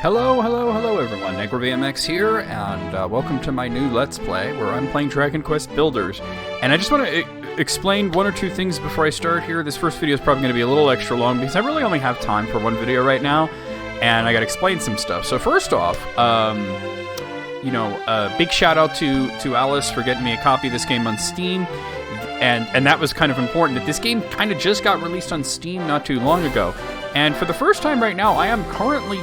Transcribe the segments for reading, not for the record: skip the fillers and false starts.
Hello everyone, NegroVMX here, and welcome to my new Let's Play, where I'm playing Dragon Quest Builders. And I just want to explain one or two things before I start here. This first video is probably going to be a little extra long, because I really only have time for one video right now, and I gotta explain some stuff. So first off, big shout out to Alice for getting me a copy of this game on Steam. And that was kind of important, that this game kind of just got released on Steam not too long ago. And for the first time right now, I am currently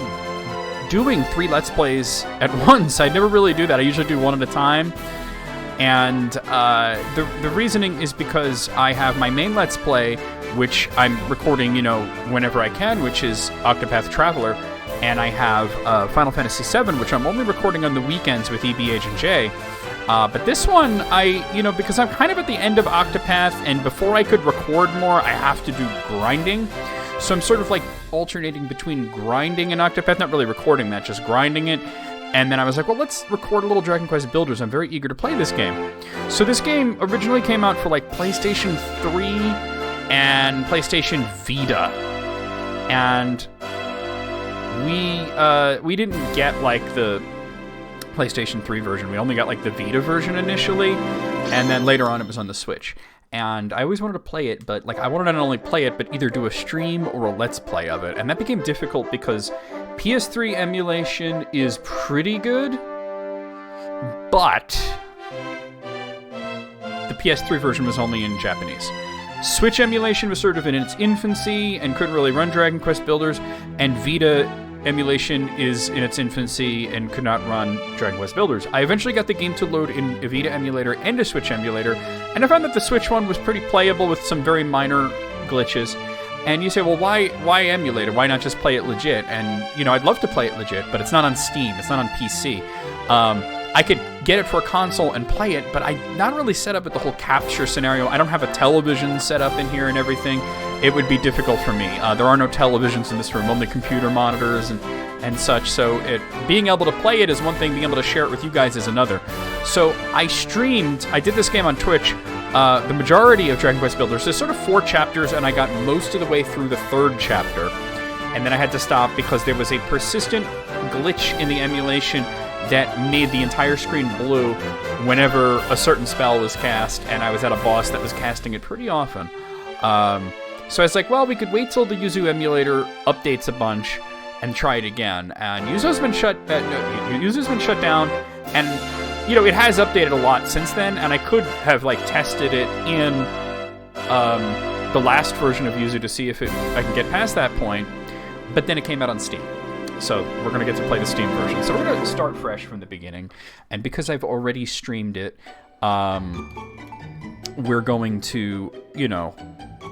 doing 3 Let's Plays at once. I never really do that. I usually do one at a time. And the reasoning is because I have my main Let's Play, which I'm recording, whenever I can, which is Octopath Traveler. And I have Final Fantasy VII, which I'm only recording on the weekends with EB-Agent-J. But this one, because I'm kind of at the end of Octopath, and before I could record more, I have to do grinding. So I'm sort of like alternating between grinding and Octopath, not really recording that, just grinding it. And then I was like, well, let's record a little Dragon Quest Builders. I'm very eager to play this game. So this game originally came out for like PlayStation 3 and PlayStation Vita. And we didn't get like the PlayStation 3 version. We only got like the Vita version initially, and then later on it was on the Switch. And I always wanted to play it, but like I wanted to not only play it, but either do a stream or a Let's Play of it. And that became difficult because PS3 emulation is pretty good, but the PS3 version was only in Japanese. Switch emulation was sort of in its infancy and couldn't really run Dragon Quest Builders, and Vita emulation is in its infancy and could not run Dragon Quest Builders. I eventually got the game to load in a Vita emulator and a Switch emulator, and I found that the Switch one was pretty playable with some very minor glitches. And you say, well, why emulator? Why not just play it legit? And, I'd love to play it legit, but it's not on Steam. It's not on PC. I could get it for a console and play it, but I'm not really set up with the whole capture scenario. I don't have a television set up in here and everything. It would be difficult for me. There are no televisions in this room, only computer monitors and such. So being able to play it is one thing, being able to share it with you guys is another. So I did this game on Twitch, the majority of Dragon Quest Builders. There's sort of 4 chapters, and I got most of the way through the 3rd chapter. And then I had to stop because there was a persistent glitch in the emulation that made the entire screen blue whenever a certain spell was cast, and I was at a boss that was casting it pretty often. So I was like, well, we could wait till the Yuzu emulator updates a bunch and try it again. And Yuzu's been shut down, and it has updated a lot since then. And I could have tested it in the last version of Yuzu to see if I can get past that point. But then it came out on Steam. So we're going to get to play the Steam version. So we're going to start fresh from the beginning. And because I've already streamed it, we're going to,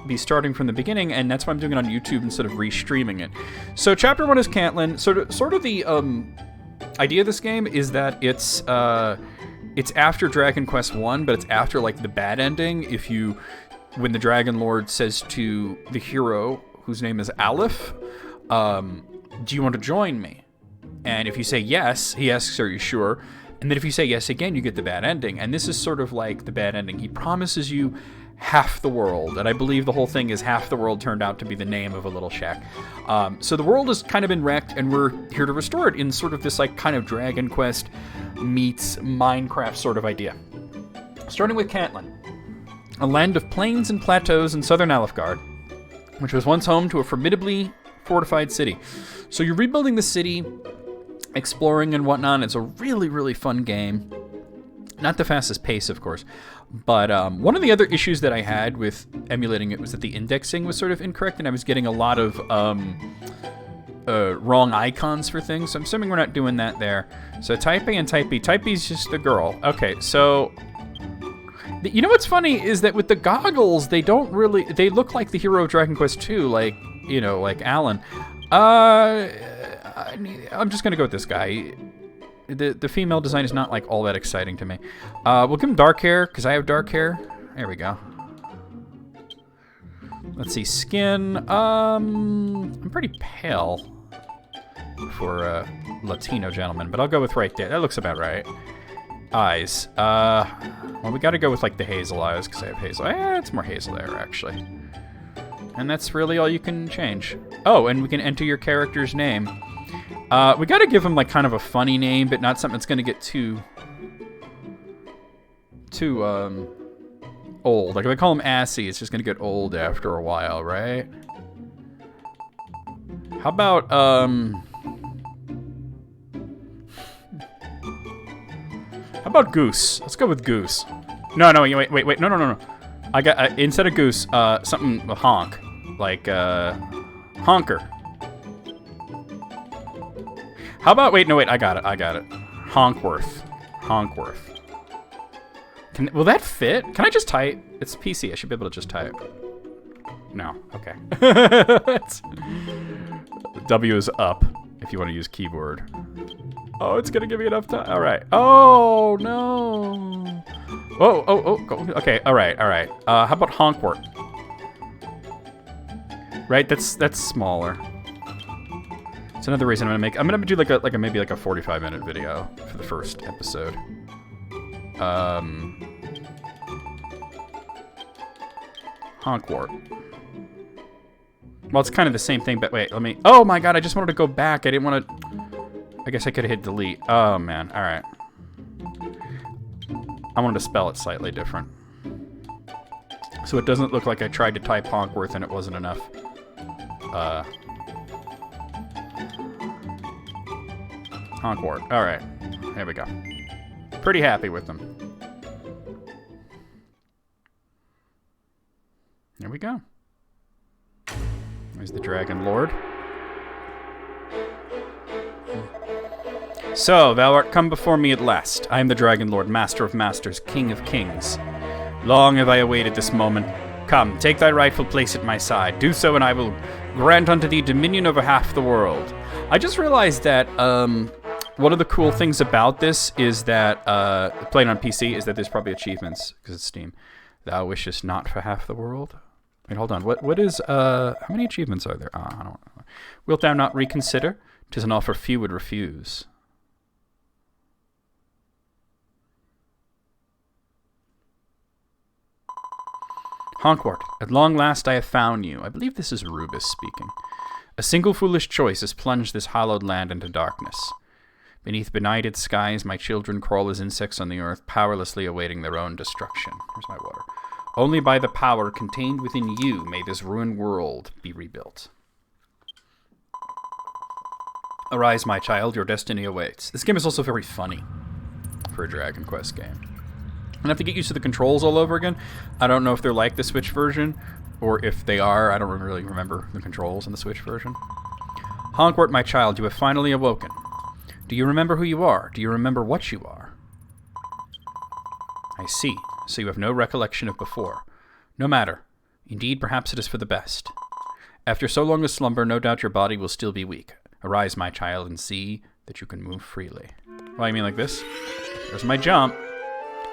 be starting from the beginning. And that's why I'm doing it on YouTube instead of restreaming it. So Chapter 1 is Cantlin. Sort of the idea of this game is that it's after Dragon Quest 1, but it's after the bad ending. When the Dragon Lord says to the hero, whose name is Aleph, do you want to join me? And if you say yes, he asks, are you sure? And then if you say yes again, you get the bad ending. And this is sort of like the bad ending. He promises you half the world. And I believe the whole thing is half the world turned out to be the name of a little shack. So the world has kind of been wrecked, and we're here to restore it in sort of this kind of Dragon Quest meets Minecraft sort of idea. Starting with Cantlin, a land of plains and plateaus in southern Alefgard, which was once home to a formidably fortified city. So you're rebuilding the city, exploring and whatnot. It's a really, really fun game. Not the fastest pace, of course. But one of the other issues that I had with emulating it was that the indexing was sort of incorrect, and I was getting a lot of wrong icons for things. So I'm assuming we're not doing that there. So Type A and Type B. Type B is just the girl. Okay, so what's funny is that with the goggles, they look like the hero of Dragon Quest II, like Alan. I'm just gonna go with this guy. The female design is not all that exciting to me. We'll give him dark hair because I have dark hair. There we go. Let's see, skin. I'm pretty pale for a Latino gentleman, but I'll go with right there. That looks about right. Eyes. Well, we got to go with the hazel eyes because I have hazel. It's more hazel there actually. And that's really all you can change. Oh, and we can enter your character's name. We gotta give him, like, kind of a funny name, but not something that's gonna get too old. Like, if I call him Assy, it's just gonna get old after a while, right? How about, How about Goose? Let's go with Goose. No, wait, no. I got, instead of Goose, something, Honk. Like, Honker. How about, wait, I got it. Honkworth. Will that fit? Can I just type? It's PC, I should be able to just type. No, okay. W is up, if you want to use keyboard. Oh, it's gonna give me enough time. All right. Oh no. Oh. Okay. All right. How about Honkworth? Right. That's smaller. It's another reason I'm gonna do like a maybe like a 45-minute video for the first episode. Honkworth. Well, it's kind of the same thing, but wait, let me... Oh my god, I just wanted to go back. I didn't want to... I guess I could have hit delete. Oh, man. All right. I wanted to spell it slightly different. So it doesn't look like I tried to type Honkworth and it wasn't enough. Honkworth. All right. There we go. Pretty happy with them. There we go. There's the Dragon Lord. So, thou art come before me at last. I am the Dragon Lord, Master of Masters, King of Kings. Long have I awaited this moment. Come, take thy rightful place at my side. Do so, and I will grant unto thee dominion over half the world. I just realized that one of the cool things about this is that, playing on PC, is that there's probably achievements, because it's Steam. Thou wishest not for half the world? Wait, hold on. What is, how many achievements are there? I don't know. Wilt thou not reconsider? 'Tis an offer few would refuse. Honkworth, at long last I have found you. I believe this is Rubus speaking. A single foolish choice has plunged this hallowed land into darkness. Beneath benighted skies, my children crawl as insects on the earth, powerlessly awaiting their own destruction. Where's my water? Only by the power contained within you may this ruined world be rebuilt. Arise, my child, your destiny awaits. This game is also very funny for a Dragon Quest game. I'm gonna have to get used to the controls all over again. I don't know if they're like the Switch version, or if they are. I don't really remember the controls in the Switch version. Honkworth, my child, you have finally awoken. Do you remember who you are? Do you remember what you are? I see. So you have no recollection of before. No matter. Indeed, perhaps it is for the best. After so long a slumber, no doubt your body will still be weak. Arise, my child, and see that you can move freely. Well, I mean like this. There's my jump.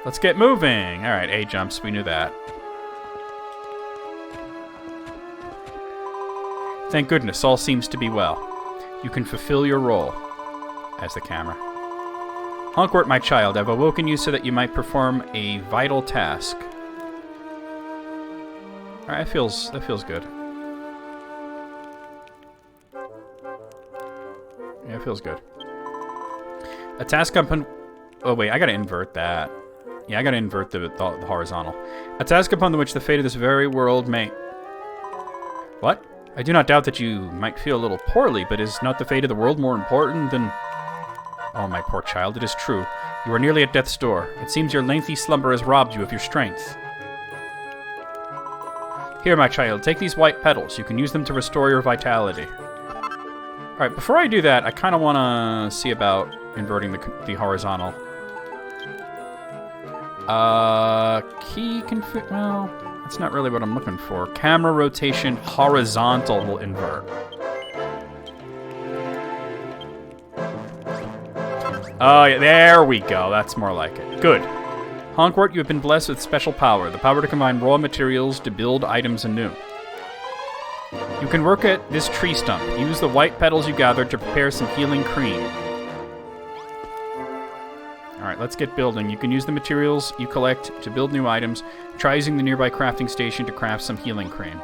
Let's get moving. All right, A jumps. We knew that. Thank goodness, all seems to be well. You can fulfill your role as the camera. Honkworth, my child, I've awoken you so that you might perform a vital task. All right, that feels good. Yeah, it feels good. A task upon... Oh, wait, I gotta invert that. Yeah, I gotta invert the horizontal. A task upon which the fate of this very world may... What? I do not doubt that you might feel a little poorly, but is not the fate of the world more important than... Oh, my poor child, it is true. You are nearly at death's door. It seems your lengthy slumber has robbed you of your strength. Here, my child, take these white petals. You can use them to restore your vitality. Alright, before I do that, I kind of want to see about inverting the horizontal. Key config... Well, that's not really what I'm looking for. Camera rotation horizontal will invert. Oh, yeah, there we go. That's more like it. Good. Honkworth, you have been blessed with special power. The power to combine raw materials to build items anew. You can work at this tree stump. Use the white petals you gathered to prepare some healing cream. Alright, let's get building. You can use the materials you collect to build new items. Try using the nearby crafting station to craft some healing cream.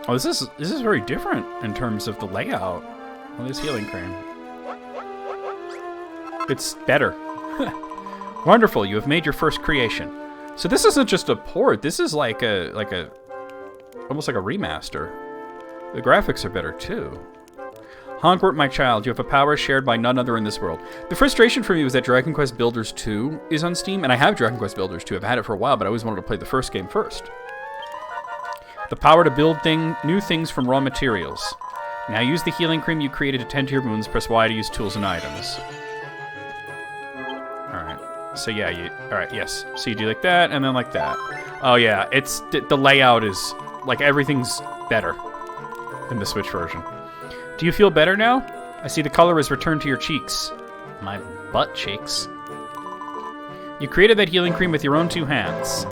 Oh, this is very different in terms of the layout of this healing cream. It's better. Wonderful, you have made your first creation. So this isn't just a port. This is like almost like a remaster. The graphics are better too. Honkwart, my child, you have a power shared by none other in this world. The frustration for me was that Dragon Quest Builders 2 is on Steam, and I have Dragon Quest Builders 2. I've had it for a while, but I always wanted to play the first game first. The power to build new things from raw materials. Now use the healing cream you created to tend to your wounds. Press Y to use tools and items. Alright. So yeah, alright, yes. So you do like that, and then like that. Oh yeah, it's... The layout is... Like, everything's better in the Switch version. Do you feel better now? I see the color has returned to your cheeks. My butt cheeks. You created that healing cream with your own 2 hands.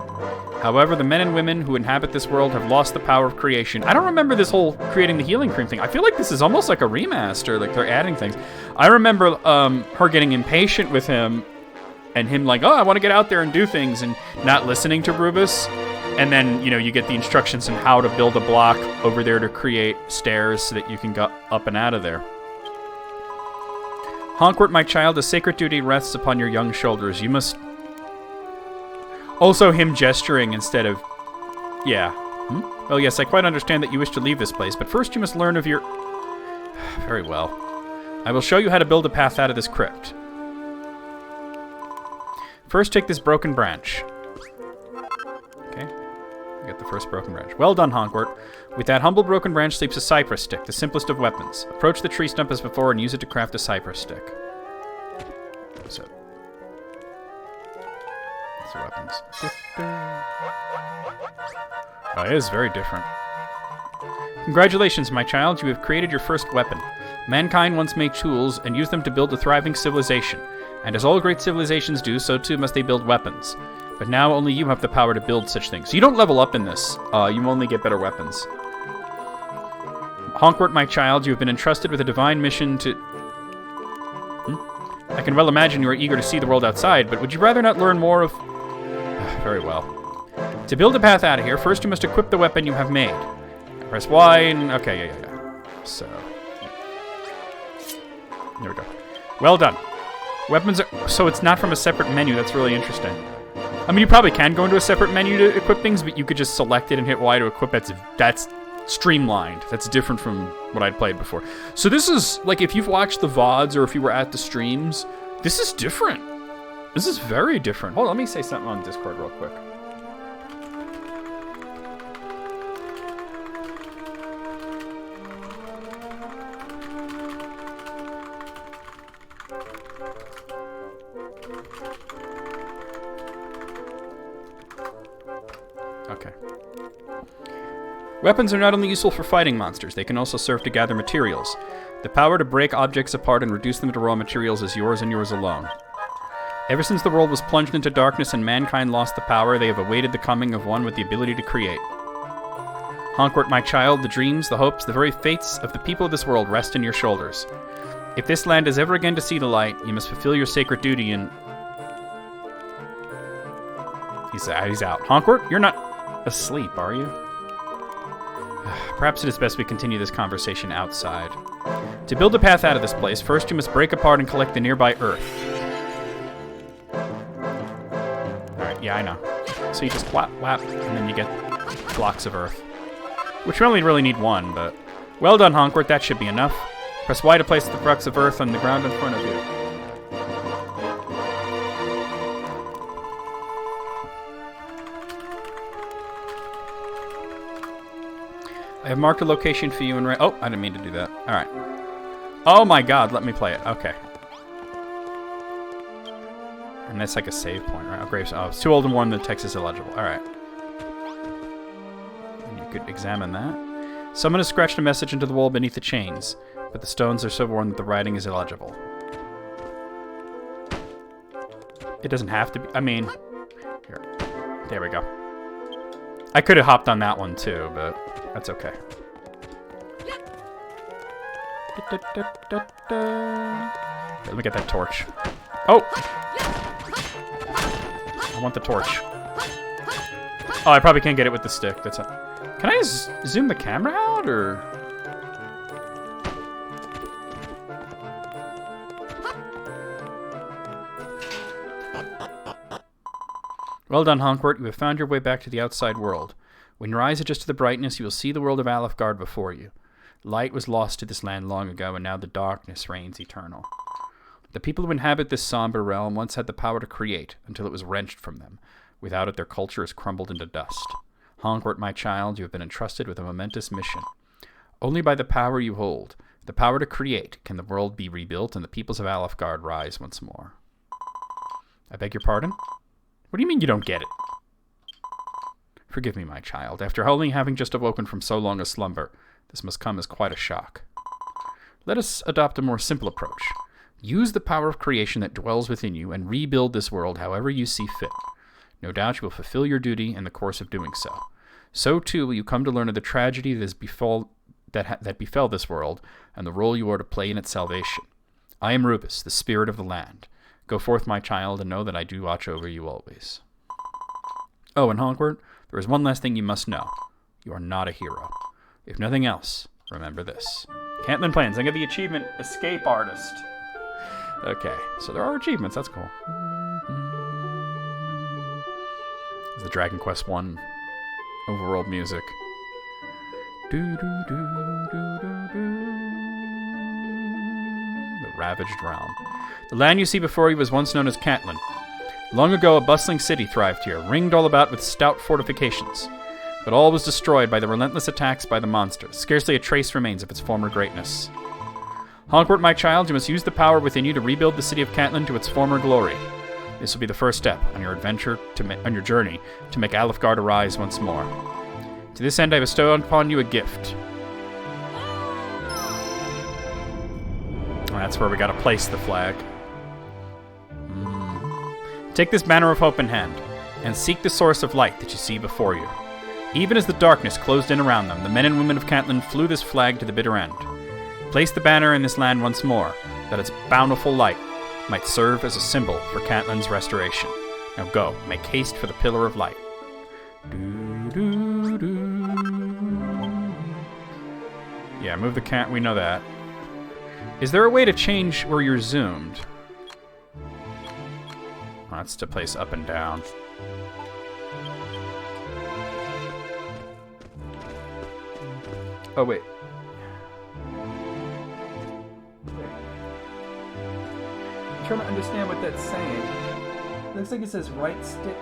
However, the men and women who inhabit this world have lost the power of creation. I don't remember this whole creating the healing cream thing. I feel like this is almost like a remaster, like they're adding things. I remember her getting impatient with him, and him like, oh, I want to get out there and do things, and not listening to Rubus. And then, you know, you get the instructions on how to build a block over there to create stairs so that you can go up and out of there. Honkwart, my child, a sacred duty rests upon your young shoulders. You must... Also him gesturing instead of... Yeah. Well, yes, I quite understand that you wish to leave this place, but first you must learn of your... Very well. I will show you how to build a path out of this crypt. First, take this broken branch. Okay. Get the first broken branch. Well done, Honkwart. With that humble broken branch sleeps a cypress stick, the simplest of weapons. Approach the tree stump as before and use it to craft a cypress stick. What's up? What's the weapons? Oh, it is very different. Congratulations, my child. You have created your first weapon. Mankind once made tools and used them to build a thriving civilization. And as all great civilizations do, so too must they build weapons. But now only you have the power to build such things. You don't level up in this. You only get better weapons. Honkwart, my child, you have been entrusted with a divine mission to... I can well imagine you are eager to see the world outside, but would you rather not learn more of... Very well. To build a path out of here, first you must equip the weapon you have made. Press Y and... Okay, yeah. So... There we go. Well done. Weapons are... So it's not from a separate menu. That's really interesting. I mean, you probably can go into a separate menu to equip things, but you could just select it and hit Y to equip it. That's streamlined. That's different from what I'd played before. So this is, like, if you've watched the VODs or if you were at the streams, this is different. This is very different. Hold on, let me say something on Discord real quick. Okay. Weapons are not only useful for fighting monsters, they can also serve to gather materials. The power to break objects apart and reduce them to raw materials is yours and yours alone. Ever since the world was plunged into darkness and mankind lost the power, they have awaited the coming of one with the ability to create. Honkwart, my child, the dreams, the hopes, the very fates of the people of this world rest in your shoulders. If this land is ever again to see the light, you must fulfill your sacred duty and... He's out. Honkwart, you're not asleep, are you? Perhaps it is best we continue this conversation outside. To build a path out of this place, first you must break apart and collect the nearby earth. Alright, yeah, I know. So you just whap, whap, and then you get blocks of earth. Which we only really need one, but... Well done, Honkwart, that should be enough. Press Y to place the blocks of earth on the ground in front of you. I have marked a location for you in right... Oh, I didn't mean to do that. Alright. Oh my god, let me play it. Okay. And that's like a save point, right? Oh, Graves. Oh, it's too old and worn, the text is illegible. Alright. And you could examine that. Someone has scratched a message into the wall beneath the chains, but the stones are so worn that the writing is illegible. It doesn't have to be... I mean... Here. There we go. I could have hopped on that one too, but... That's okay. Let me get that torch. Oh! I want the torch. Oh, I probably can't get it with the stick. That's it. Can I zoom the camera out, or? Well done, Honkwart. You have found your way back to the outside world. When your eyes adjust to the brightness, you will see the world of Alefgard before you. Light was lost to this land long ago, and now the darkness reigns eternal. The people who inhabit this somber realm once had the power to create, until it was wrenched from them. Without it, their culture has crumbled into dust. Honkwart, my child, you have been entrusted with a momentous mission. Only by the power you hold, the power to create, can the world be rebuilt and the peoples of Alefgard rise once more. I beg your pardon? What do you mean you don't get it? Forgive me, my child. After only having just awoken from so long a slumber, this must come as quite a shock. Let us adopt a more simple approach. Use the power of creation that dwells within you and rebuild this world however you see fit. No doubt you will fulfill your duty in the course of doing so. So, too, will you come to learn of the tragedy that befell this world and the role you are to play in its salvation. I am Rubus, the spirit of the land. Go forth, my child, and know that I do watch over you always. Oh, and Honkwart, there is one last thing you must know. You are not a hero. If nothing else, remember this. Cantland Plans, I get the achievement, Escape Artist. Okay, so there are achievements, that's cool. It's the Dragon Quest 1 overworld music. The Ravaged Realm. The land you see before you was once known as Cantland. Long ago, a bustling city thrived here, ringed all about with stout fortifications. But all was destroyed by the relentless attacks by the monsters. Scarcely a trace remains of its former greatness. Honkwart, my child, you must use the power within you to rebuild the city of Cantland to its former glory. This will be the first step on your adventure on your journey to make Alefgard arise once more. To this end, I bestow upon you a gift. That's where we gotta place the flag. Take this banner of hope in hand, and seek the source of light that you see before you. Even as the darkness closed in around them, the men and women of Cantland flew this flag to the bitter end. Place the banner in this land once more, that its bountiful light might serve as a symbol for Cantland's restoration. Now go, make haste for the Pillar of Light. Yeah, move the cat, we know that. Is there a way to change where you're zoomed? Oh, that's to place up and down. Oh, wait. I'm trying to understand what that's saying. It looks like it says right stick.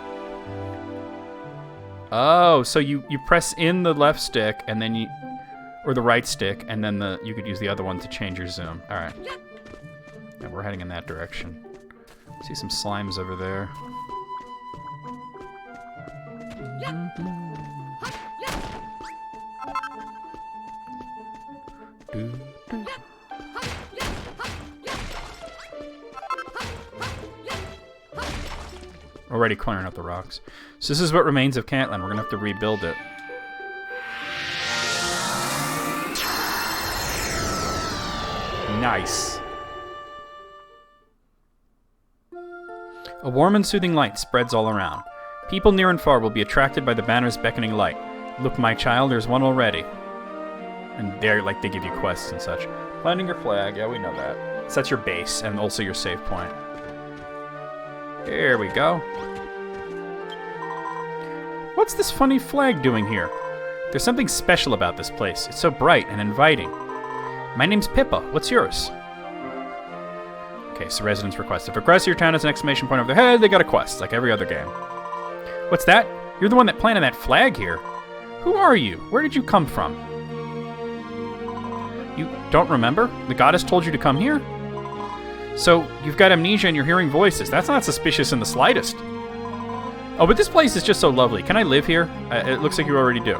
Oh, so you press in the left stick and then you... Or the right stick, and then you could use the other one to change your zoom. Alright. Yeah, we're heading in that direction. See some slimes over there. Already clearing up the rocks. So this is what remains of Cantland. We're gonna have to rebuild it. Nice. A warm and soothing light spreads all around. People near and far will be attracted by the banner's beckoning light. Look, my child, there's one already. And they give you quests and such. Planting your flag, yeah, we know that. So that's your base, and also your save point. There we go. What's this funny flag doing here? There's something special about this place. It's so bright and inviting. My name's Pippa. What's yours? Okay, so residents request. If a request to your town has an exclamation point over their head, they got a quest, like every other game. What's that? You're the one that planted that flag here. Who are you? Where did you come from? You don't remember? The goddess told you to come here? So, you've got amnesia and you're hearing voices. That's not suspicious in the slightest. Oh, but this place is just so lovely. Can I live here? It looks like you already do.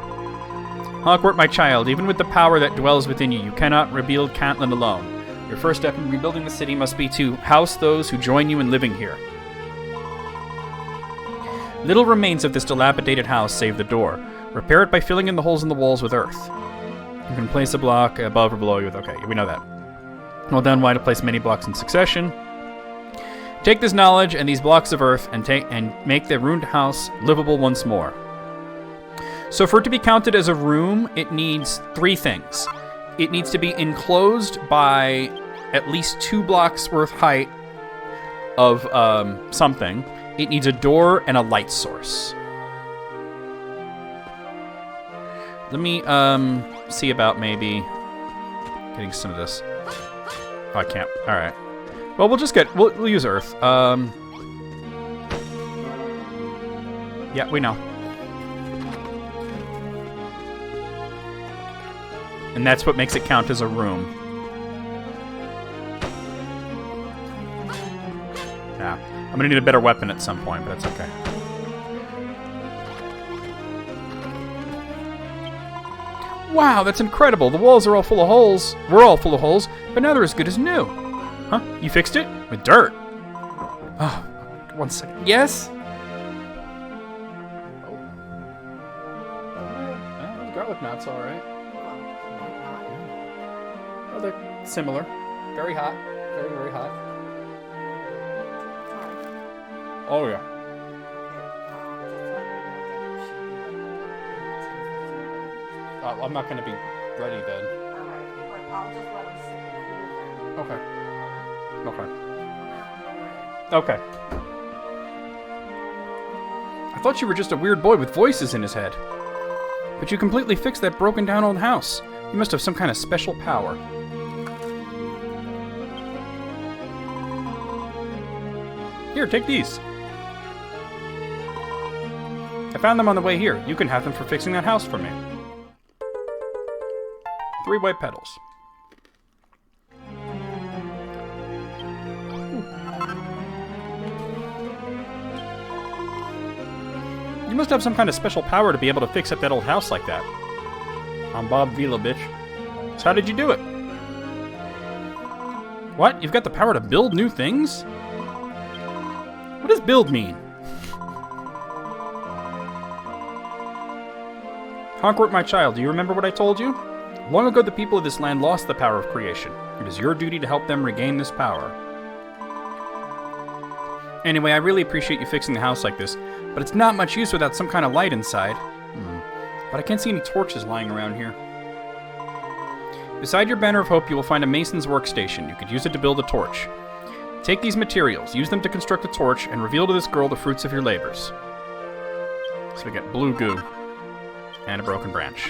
Honkwart, my child, even with the power that dwells within you, you cannot rebuild Cantland alone. Your first step in rebuilding the city must be to house those who join you in living here. Little remains of this dilapidated house save the door. Repair it by filling in the holes in the walls with earth. You can place a block above or below you with... Okay, we know that. Hold down Y to place many blocks in succession. Take this knowledge and these blocks of earth and make the ruined house livable once more. So for it to be counted as a room, it needs 3 things. It needs to be enclosed by at least 2 blocks worth height of something. It needs a door and a light source. Let me see about maybe getting some of this. Oh, I can't. All right. Well, we'll use Earth. Yeah, we know. And that's what makes it count as a room. Yeah. I'm gonna need a better weapon at some point, but that's okay. Wow, that's incredible. The walls are all full of holes. We're all full of holes, but now they're as good as new. Huh? You fixed it? With dirt. Oh, 1 second. Yes? Oh, garlic knots, all right. Oh, they're similar. Very hot. Very, very hot. Oh, yeah. I'm not going to be ready then. Alright, I'll just let him sit. Okay. Okay. I thought you were just a weird boy with voices in his head. But you completely fixed that broken down old house. You must have some kind of special power. Here, take these. I found them on the way here. You can have them for fixing that house for me. 3 white petals. You must have some kind of special power to be able to fix up that old house like that. I'm Bob Vila, bitch. So how did you do it? What? You've got the power to build new things? What does build mean? Honkwart, my child, do you remember what I told you? Long ago, the people of this land lost the power of creation. It is your duty to help them regain this power. Anyway, I really appreciate you fixing the house like this, but it's not much use without some kind of light inside. But I can't see any torches lying around here. Beside your banner of hope, you will find a mason's workstation. You could use it to build a torch. Take these materials, use them to construct a torch, and reveal to this girl the fruits of your labors. So we get blue goo and a broken branch.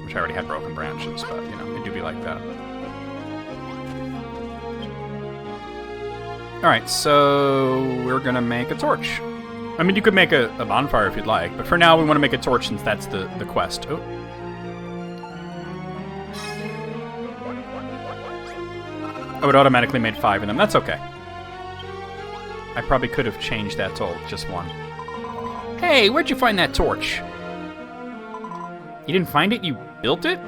Which I already had broken branches, but, you know, it do be like that. Alright, so we're gonna make a torch. I mean, you could make a bonfire if you'd like, but for now we want to make a torch since that's the quest. Oh. Oh, it automatically made 5 of them. That's okay. I probably could have changed that to just 1. Hey, where'd you find that torch? You didn't find it? You built it?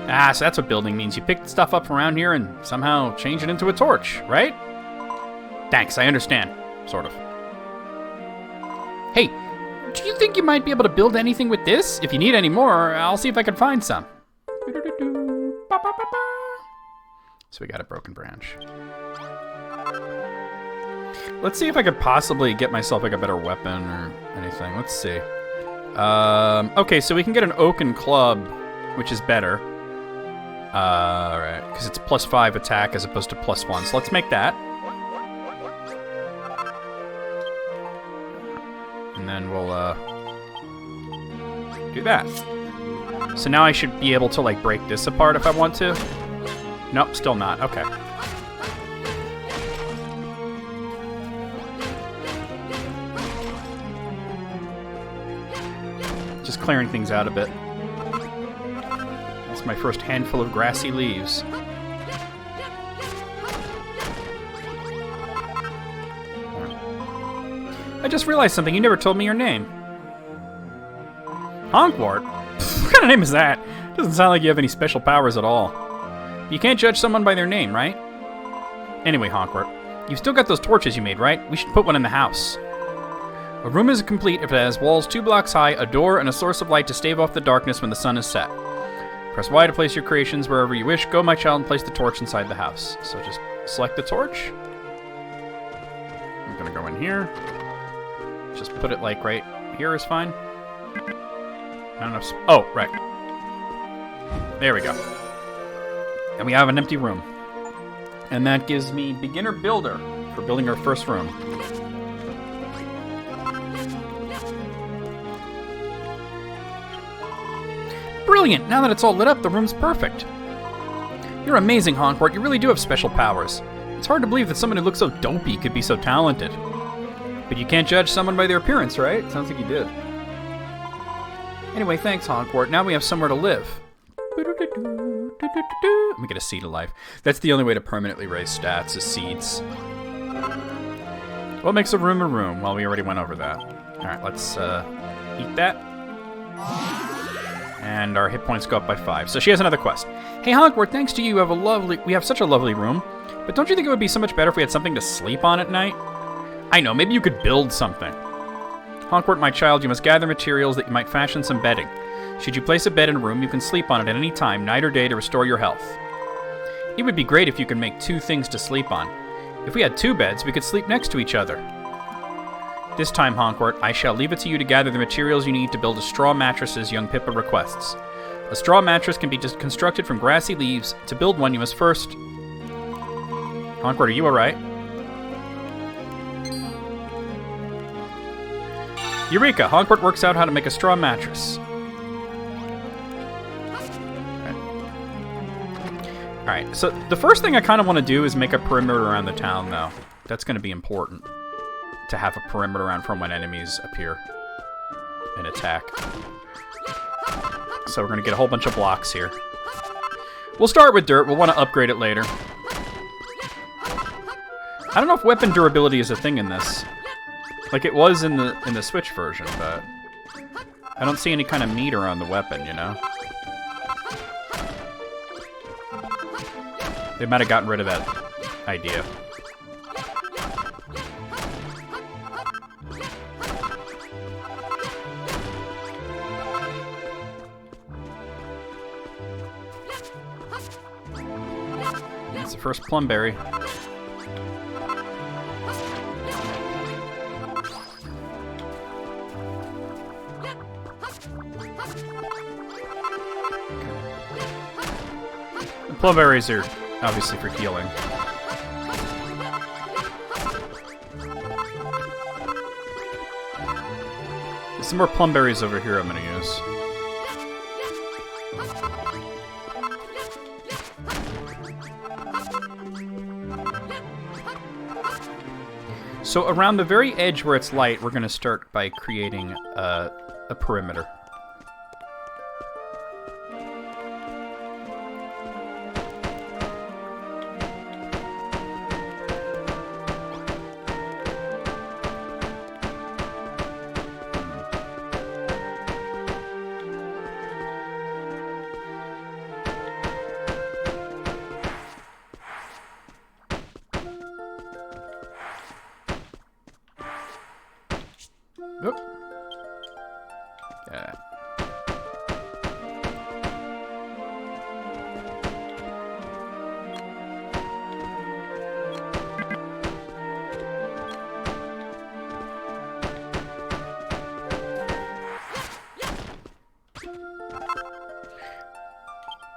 Ah, so that's what building means. You pick stuff up from around here and somehow change it into a torch, right? Thanks, I understand. Sort of. Hey, do you think you might be able to build anything with this? If you need any more, I'll see if I can find some. So we got a broken branch. Let's see if I could possibly get myself like a better weapon or anything. Let's see. Okay, so we can get an oaken club, which is better. Alright, because it's +5 attack as opposed to +1. So let's make that. And then we'll, do that. So now I should be able to, like, break this apart if I want to. Nope, still not. Okay. Just clearing things out a bit. That's my first handful of grassy leaves. I just realized something. You never told me your name. Honkwart? What kind of name is that? Doesn't sound like you have any special powers at all. You can't judge someone by their name, right? Anyway, Honkwart, you've still got those torches you made, right? We should put one in the house. A room is complete if it has walls 2 blocks high, a door, and a source of light to stave off the darkness when the sun is set. Press Y to place your creations wherever you wish. Go, my child, and place the torch inside the house. So just select the torch. I'm gonna go in here. Just put it like right here is fine. don't know. Oh, right. There we go. And we have an empty room. And that gives me beginner builder for building our first room. Brilliant! Now that it's all lit up, the room's perfect. You're amazing, Honkwart. You really do have special powers. It's hard to believe that someone who looks so dopey could be so talented. But you can't judge someone by their appearance, right? Sounds like you did. Anyway, thanks, Honkwart. Now we have somewhere to live. Let me get a seed of life. That's the only way to permanently raise stats, is seeds. What makes a room? Well, we already went over that. Alright, let's eat that. And our hit points go up by 5. So she has another quest. Hey, Honkwart, thanks to you, we have such a lovely room. But don't you think it would be so much better if we had something to sleep on at night? I know, maybe you could build something. Honkwart, my child, you must gather materials that you might fashion some bedding. Should you place a bed in a room, you can sleep on it at any time, night or day, to restore your health. It would be great if you could make 2 things to sleep on. If we had 2 beds, we could sleep next to each other. This time, Honkwart, I shall leave it to you to gather the materials you need to build a straw mattress as young Pippa requests. A straw mattress can be constructed from grassy leaves. To build one, you must first... Honkwart, are you alright? Eureka! Honkwart works out how to make a straw mattress. Alright, so the first thing I kind of want to do is make a perimeter around the town, though. That's going to be important. To have a perimeter around from when enemies appear and attack. So we're going to get a whole bunch of blocks here. We'll start with dirt. We'll want to upgrade it later. I don't know if weapon durability is a thing in this. Like it was in the Switch version, but I don't see any kind of meter on the weapon, you know? They might have gotten rid of that idea. That's the first plum berry. The plum berries are obviously for healing. There's some more plum berries over here I'm going to use. So around the very edge where it's light, we're going to start by creating a perimeter. Oop. Yeah.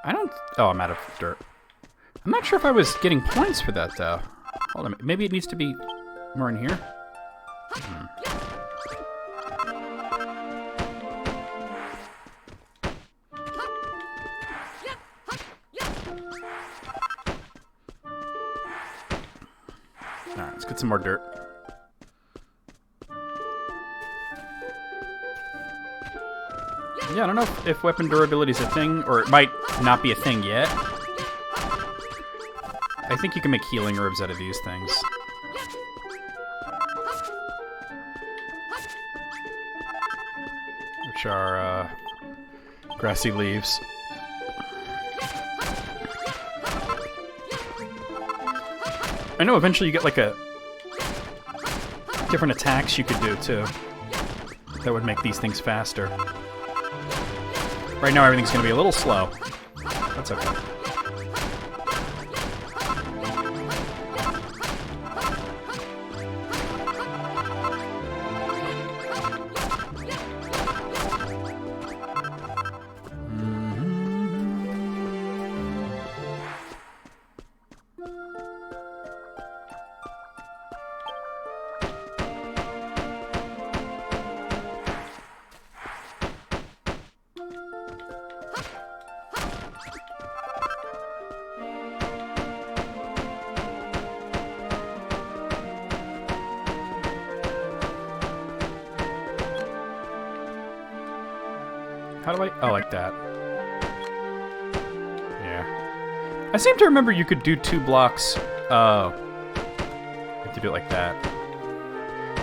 I don't... Oh, I'm out of dirt. I'm not sure if I was getting points for that, though. Hold on. Maybe it needs to be more in here? Alright, let's get some more dirt. Yeah, I don't know if weapon durability is a thing, or it might not be a thing yet. I think you can make healing herbs out of these things. Which are, grassy leaves. I know eventually you get like a... different attacks you could do, too. That would make these things faster. Right now everything's going to be a little slow. That's okay. How do I... Oh, like that. Yeah. I seem to remember you could do 2 blocks. Oh. You have to do it like that.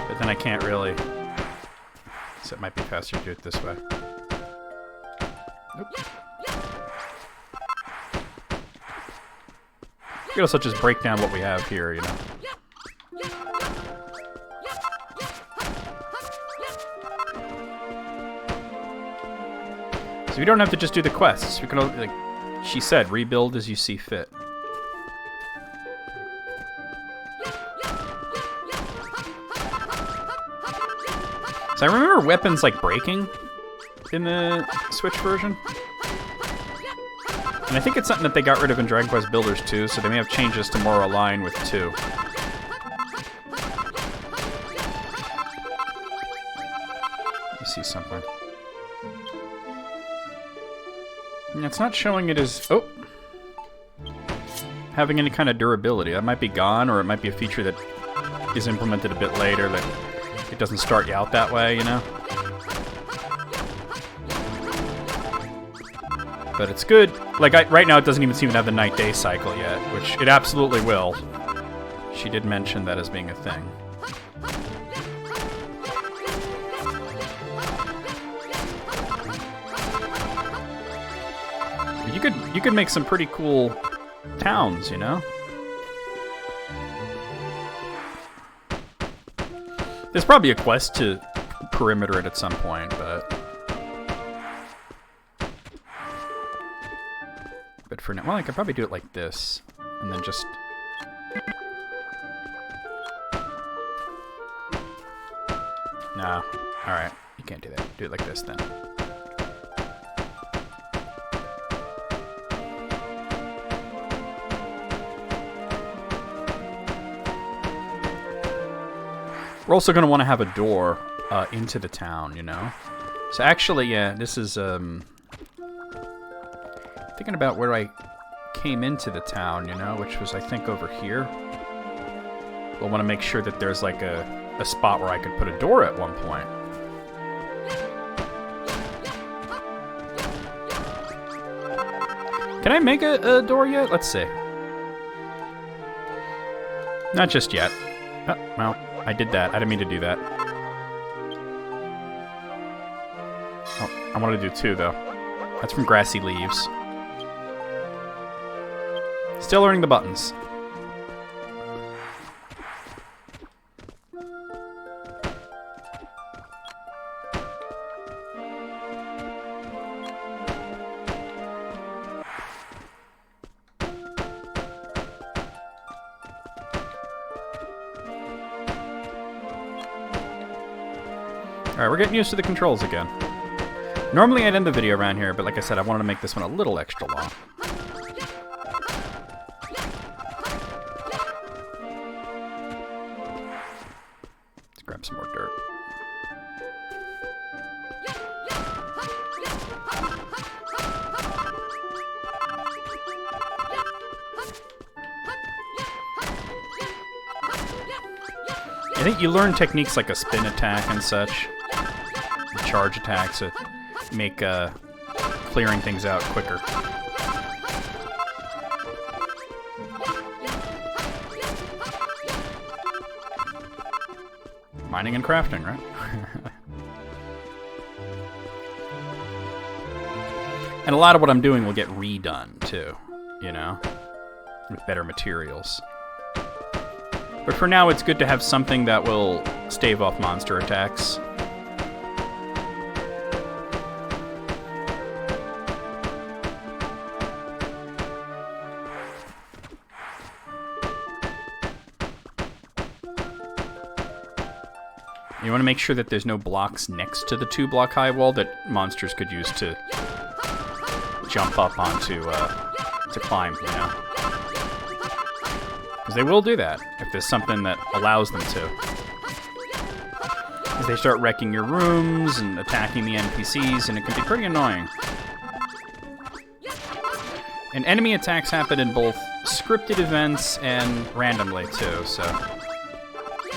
But then I can't really... So it might be faster to do it this way. Nope. You could also just break down what we have here, you know. So we don't have to just do the quests. We can, like she said, rebuild as you see fit. So I remember weapons like breaking in the Switch version. And I think it's something that they got rid of in Dragon Quest Builders 2, so they may have changed this to more align with 2. Let me see something. It's not showing it as... Oh! Having any kind of durability. That might be gone, or it might be a feature that is implemented a bit later, that it doesn't start you out that way, you know? But it's good. Like, right now it doesn't even seem to have the night-day cycle yet, which it absolutely will. She did mention that as being a thing. You could make some pretty cool towns, you know? There's probably a quest to perimeter it at some point, but for now, well, I could probably do it like this, and then just no. All right, you can't do that. Do it like this then. We're also going to want to have a door into the town, you know? So actually, yeah, this is, thinking about where I came into the town, you know, which was, I think, over here. We'll want to make sure that there's, like, a spot where I could put a door at one point. Can I make a door yet? Let's see. Not just yet. Oh, well, I did that. I didn't mean to do that. Oh, I wanted to do 2, though. That's from Grassy Leaves. Still learning the buttons. Alright, we're getting used to the controls again. Normally I'd end the video around here, but like I said, I wanted to make this one a little extra long. Let's grab some more dirt. I think you learn techniques like a spin attack and such. Charge attacks to make clearing things out quicker. Mining and crafting, right? And a lot of what I'm doing will get redone, too, you know? With better materials. But for now, it's good to have something that will stave off monster attacks. You want to make sure that there's no blocks next to the 2-block high wall that monsters could use to jump up onto, to climb, you know? Because they will do that if there's something that allows them to. Because they start wrecking your rooms and attacking the NPCs, and it can be pretty annoying. And enemy attacks happen in both scripted events and randomly, too, so...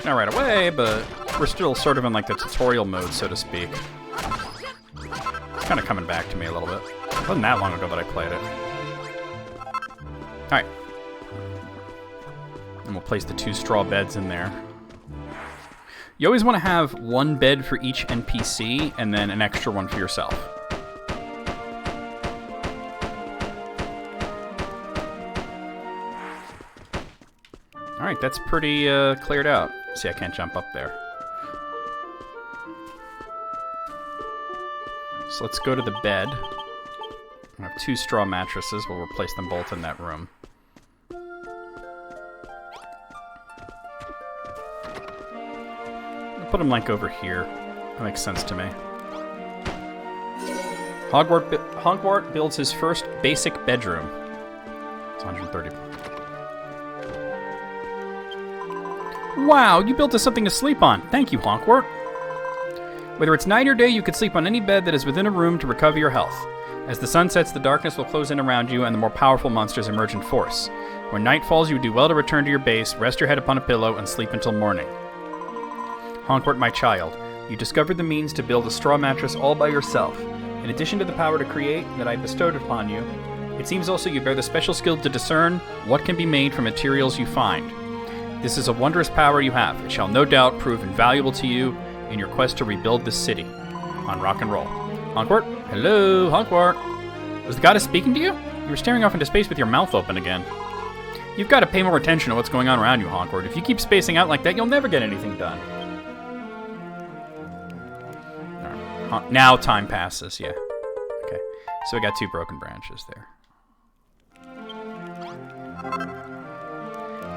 Not right away, but we're still sort of in, like, the tutorial mode, so to speak. It's kind of coming back to me a little bit. It wasn't that long ago that I played it. Alright. And we'll place the 2 straw beds in there. You always want to have 1 bed for each NPC, and then an extra one for yourself. Alright, that's pretty cleared out. See, I can't jump up there. So let's go to the bed. I have 2 straw mattresses. We'll replace them both in that room. I'll put them like over here. That makes sense to me. Hogwart builds his first basic bedroom. It's 130. Wow, you built us something to sleep on. Thank you, Hogwart. Whether it's night or day, you could sleep on any bed that is within a room to recover your health. As the sun sets, the darkness will close in around you, and the more powerful monsters emerge in force. When night falls, you would do well to return to your base, rest your head upon a pillow, and sleep until morning. Hogwart, my child, you discovered the means to build a straw mattress all by yourself. In addition to the power to create that I bestowed upon you, it seems also you bear the special skill to discern what can be made from materials you find. This is a wondrous power you have. It shall no doubt prove invaluable to you in your quest to rebuild this city. On rock and roll. Hogwart? Hello, Hogwart. Was the goddess speaking to you? You were staring off into space with your mouth open again. You've got to pay more attention to what's going on around you, Hogwart. If you keep spacing out like that, you'll never get anything done. Right. Now time passes, yeah. Okay, so we got 2 broken branches there.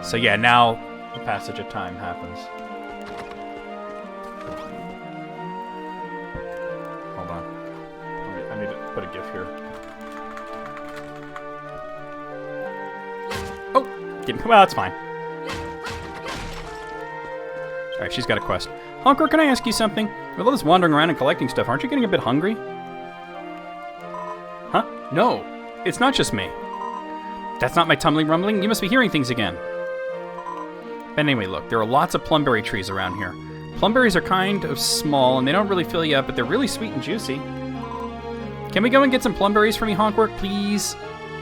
So yeah, now the passage of time happens. Put a GIF here. Oh! Well, that's fine. Alright, she's got a quest. Honker, can I ask you something? With all this wandering around and collecting stuff, aren't you getting a bit hungry? Huh? No. It's not just me. That's not my tumbling rumbling. You must be hearing things again. But anyway, look, there are lots of plumberry trees around here. Plumberries are kind of small, and they don't really fill you up, but they're really sweet and juicy. Can we go and get some plumberries for me, Hogwart, please?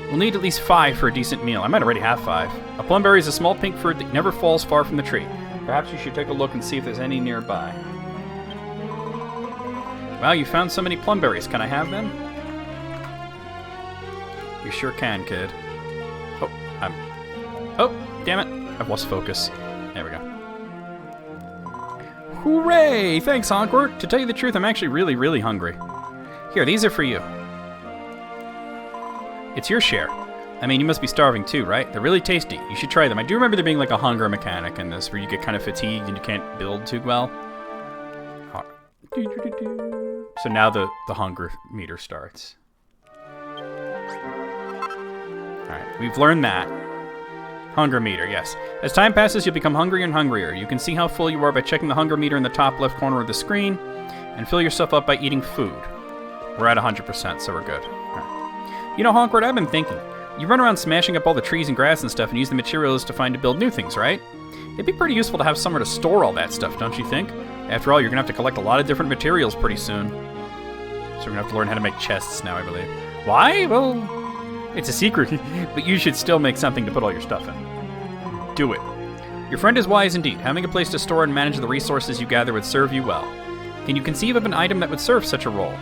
We'll need at least 5 for a decent meal. I might already have 5. A plumberry is a small pink fruit that never falls far from the tree. Perhaps you should take a look and see if there's any nearby. Wow, you found so many plumberries. Can I have them? You sure can, kid. Oh, damn it. I've lost focus. There we go. Hooray! Thanks, Hogwart. To tell you the truth, I'm actually really, really hungry. Here, these are for you. It's your share. I mean, you must be starving too, right? They're really tasty. You should try them. I do remember there being like a hunger mechanic in this, where you get kind of fatigued and you can't build too well. So now the hunger meter starts. Alright, we've learned that. Hunger meter, yes. As time passes, you'll become hungrier and hungrier. You can see how full you are by checking the hunger meter in the top left corner of the screen, and fill yourself up by eating food. We're at 100%, so we're good. Right. You know, Hogwart, I've been thinking. You run around smashing up all the trees and grass and stuff and use the materials to build new things, right? It'd be pretty useful to have somewhere to store all that stuff, don't you think? After all, you're going to have to collect a lot of different materials pretty soon. So we're going to have to learn how to make chests now, I believe. Why? Well, it's a secret, but you should still make something to put all your stuff in. Do it. Your friend is wise indeed. Having a place to store and manage the resources you gather would serve you well. Can you conceive of an item that would serve such a role?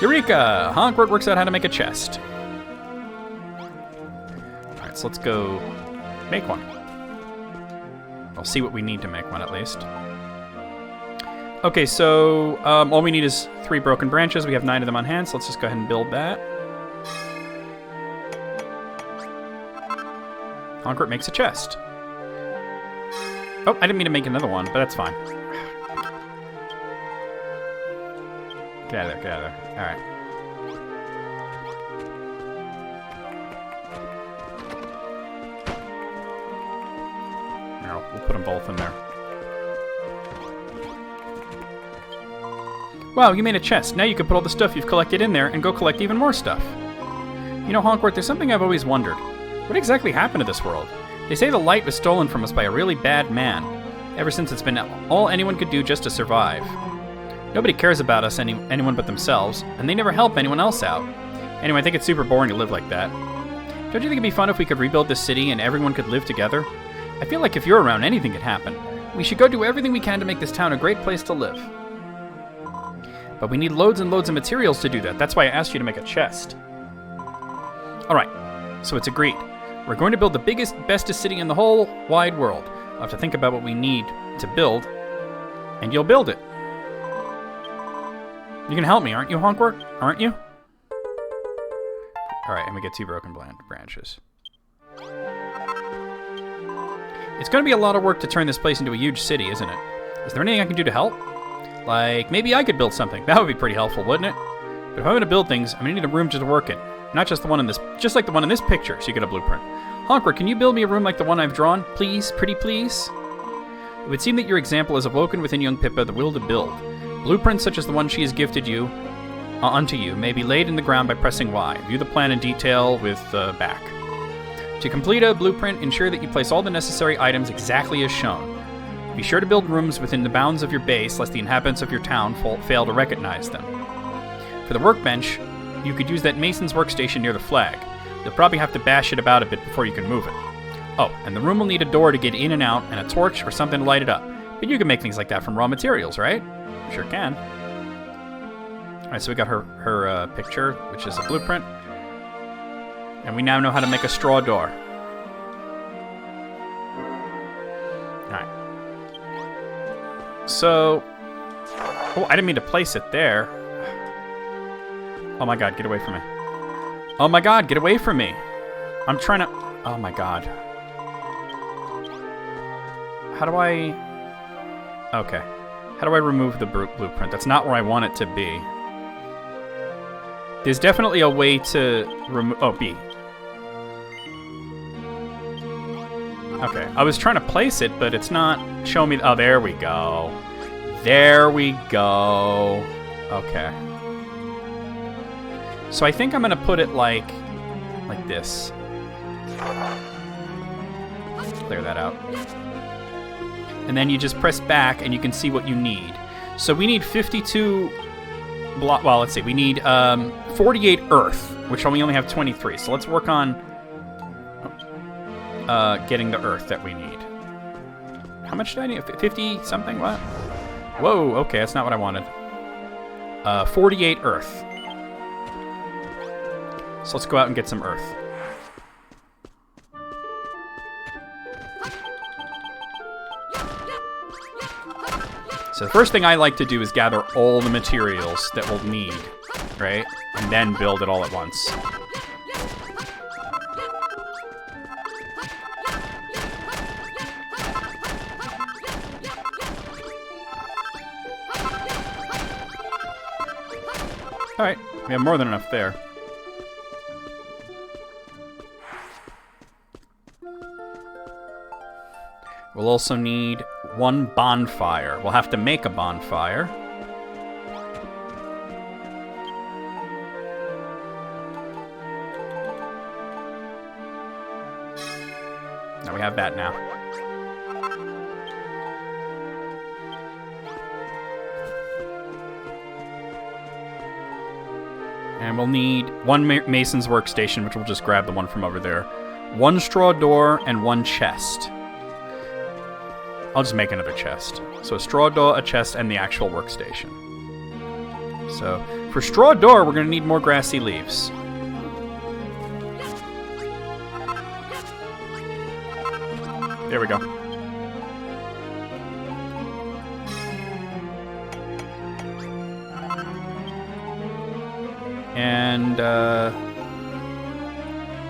Eureka! Hogwart works out how to make a chest. Alright, so let's go make one. I'll see what we need to make one, at least. Okay, so all we need is 3 broken branches. We have 9 of them on hand, so let's just go ahead and build that. Hogwart makes a chest. Oh, I didn't mean to make another one, but that's fine. Get out of there, get out of there. Alright. We'll put them both in there. Wow, you made a chest. Now you can put all the stuff you've collected in there and go collect even more stuff. You know, Hogwart, there's something I've always wondered. What exactly happened to this world? They say the light was stolen from us by a really bad man. ever since it's been all anyone could do just to survive. Nobody cares about us, anyone but themselves, and they never help anyone else out. Anyway, I think it's super boring to live like that. Don't you think it'd be fun if we could rebuild this city and everyone could live together? I feel like if you're around, anything could happen. We should go do everything we can to make this town a great place to live. But we need loads and loads of materials to do that. That's why I asked you to make a chest. Alright, so it's agreed. We're going to build the biggest, bestest city in the whole wide world. I'll have to think about what we need to build, and you'll build it. You can help me, aren't you, Honkwork? Aren't you? Alright, and we get 2 broken branches. It's going to be a lot of work to turn this place into a huge city, isn't it? Is there anything I can do to help? Like, maybe I could build something. That would be pretty helpful, wouldn't it? But if I'm going to build things, I'm going to need a room to work in. Not just the one in this, just like the one in this picture, so you get a blueprint. Honkwork, can you build me a room like the one I've drawn? Please, pretty please? It would seem that your example has awoken within young Pippa the will to build. Blueprints such as the one she has gifted you, unto you, may be laid in the ground by pressing Y. View the plan in detail with back. To complete a blueprint, ensure that you place all the necessary items exactly as shown. Be sure to build rooms within the bounds of your base, lest the inhabitants of your town fail to recognize them. For the workbench, you could use that mason's workstation near the flag. You'll probably have to bash it about a bit before you can move it. Oh, and the room will need a door to get in and out, and a torch or something to light it up. But you can make things like that from raw materials, right? Sure can. Alright, so we got her picture, which is a blueprint. And we now know how to make a straw door. Alright. So... Oh, I didn't mean to place it there. Oh my god, get away from me. Oh my god, get away from me. I'm trying to... Oh my god. How do I... Okay. How do I remove the blueprint? That's not where I want it to be. There's definitely a way to remove... Oh, B. Okay. I was trying to place it, but it's not showing me... Oh, there we go. There we go. Okay. So I think I'm going to put it like this. Clear that out. And then you just press back and you can see what you need. So we need 52 block. Well, let's see. We need 48 earth, which we only have 23. So let's work on getting the earth that we need. How much do I need? 50 something? What? Whoa, okay, that's not what I wanted. 48 earth. So let's go out and get some earth. So the first thing I like to do is gather all the materials that we'll need, right? And then build it all at once. Alright, we have more than enough there. We'll also need 1 bonfire. We'll have to make a bonfire. Now we have that now. And we'll need 1 mason's workstation, which we'll just grab the one from over there. 1 straw door and 1 chest. I'll just make another chest. So a straw door, a chest, and the actual workstation. So for straw door, we're going to need more grassy leaves. There we go. And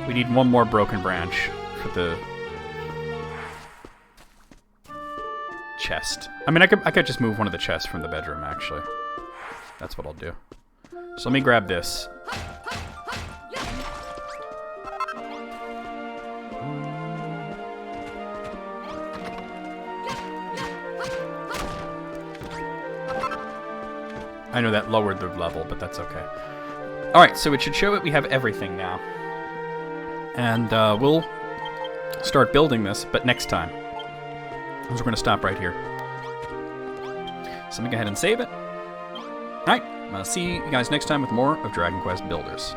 we need 1 more broken branch for the chest. I mean, I could just move one of the chests from the bedroom, actually. That's what I'll do. So let me grab this. I know that lowered the level, but that's okay. Alright, so it should show that we have everything now. And we'll start building this, but next time. So we're going to stop right here. So let me go ahead and save it. Alright, I'll see you guys next time with more of Dragon Quest Builders.